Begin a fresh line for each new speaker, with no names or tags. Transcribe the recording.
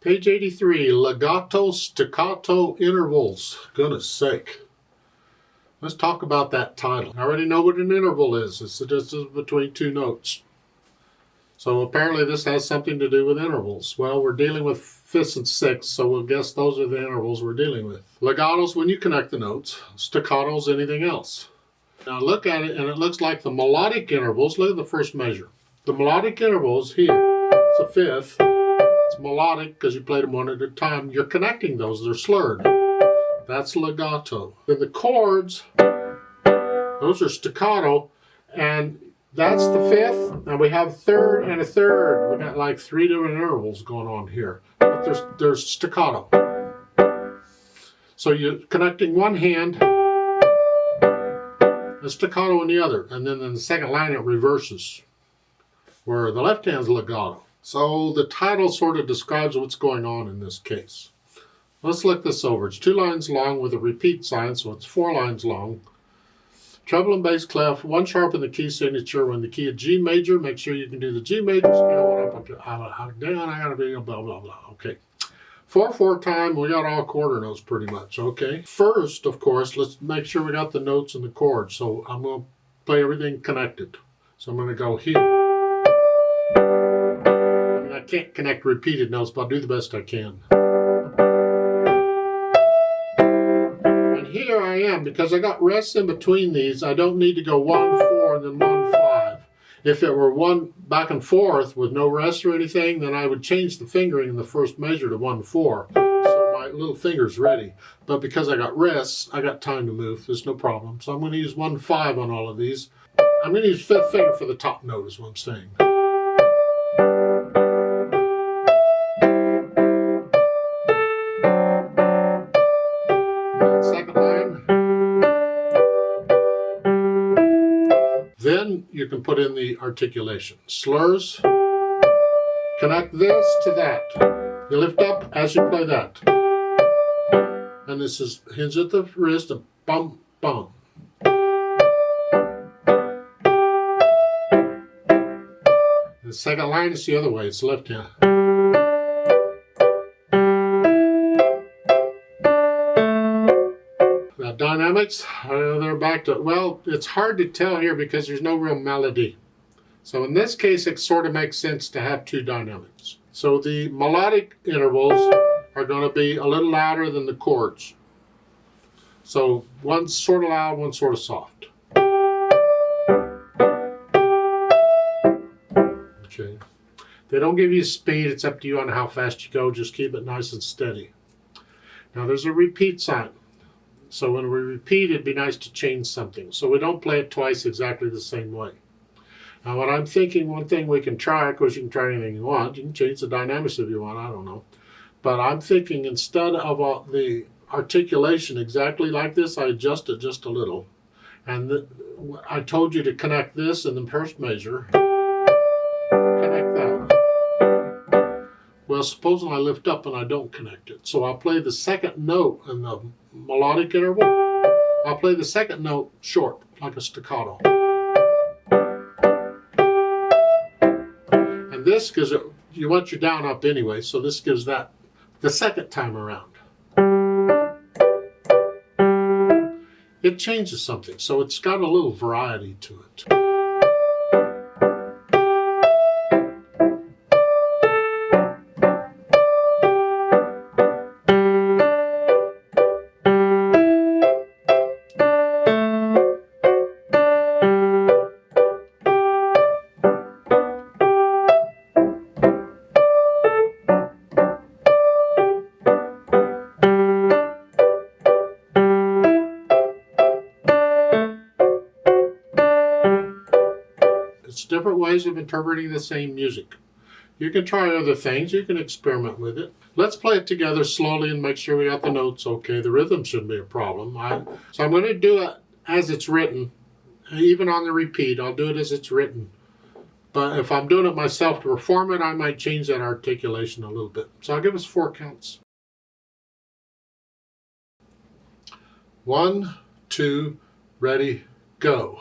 Page 83, legato-staccato intervals. Goodness sake. Let's talk about that title. I already know what an interval is. It's the distance between two notes. So apparently this has something to do with intervals. Well, we're dealing with fifths and sixths, so we'll guess those are the intervals we're dealing with. Legatos when you connect the notes. Staccatos, anything else. Now look at it, and it looks like the melodic intervals. Look at the first measure. The melodic intervals here, it's a fifth. It's melodic because you played them one at a time. You're connecting those. They're slurred. That's legato. Then the chords, those are staccato, and that's the fifth. And we have third and a third. We got like three different intervals going on here. But there's staccato. So you're connecting one hand, the staccato in the other, and then in the second line it reverses, where the left hand's legato. So the title sort of describes what's going on in this case. Let's look this over. It's 2 lines long with a repeat sign, so it's 4 lines long. Treble and bass clef, 1 sharp in the key signature. When the key of G major, make sure you can do the G major scale. Down, I gotta be blah, blah, blah. Okay. 4/4 time, we got all quarter notes pretty much, okay? First, of course, let's make sure we got the notes and the chords. So I'm gonna play everything connected. So I'm gonna go here. I can't connect repeated notes, but I'll do the best I can. And here I am, because I got rests in between these, I don't need to go 1/4 and then 1/5. If it were one back and forth with no rest or anything, then I would change the fingering in the first measure to 1/4. So my little finger's ready. But because I got rests, I got time to move. There's no problem. So I'm going to use 1/5 on all of these. I'm going to use 5th finger for the top note is what I'm saying. Second line. Then you can put in the articulation. Slurs. Connect this to that. You lift up as you play that. And this is hinge at the wrist and bum, bum. The second line is the other way. It's left hand. Dynamics, they're back to, well, it's hard to tell here because there's no real melody. So in this case, it sort of makes sense to have 2 dynamics. So the melodic intervals are going to be a little louder than the chords. So one's sort of loud, one's sort of soft. Okay. They don't give you speed. It's up to you on how fast you go. Just keep it nice and steady. Now there's a repeat sign. So when we repeat, it'd be nice to change something. So we don't play it twice exactly the same way. Now what I'm thinking, one thing we can try, of course you can try anything you want. You can change the dynamics if you want, I don't know. But I'm thinking instead of the articulation exactly like this, I adjust it just a little. And I told you to connect this in the first measure. Connect that. Well, supposing I lift up and I don't connect it. So I'll play the second note in the melodic interval. I'll play the second note short, like a staccato. And this gives it, you want your down up anyway, so this gives that the second time around. It changes something, so it's got a little variety to it. It's different ways of interpreting the same music. You can try other things. You can experiment with it. Let's play it together slowly and make sure we got the notes okay. The rhythm shouldn't be a problem. So I'm going to do it as it's written, even on the repeat. I'll do it as it's written. But if I'm doing it myself to perform it, I might change that articulation a little bit. So I'll give us 4 counts. 1, 2, ready, go.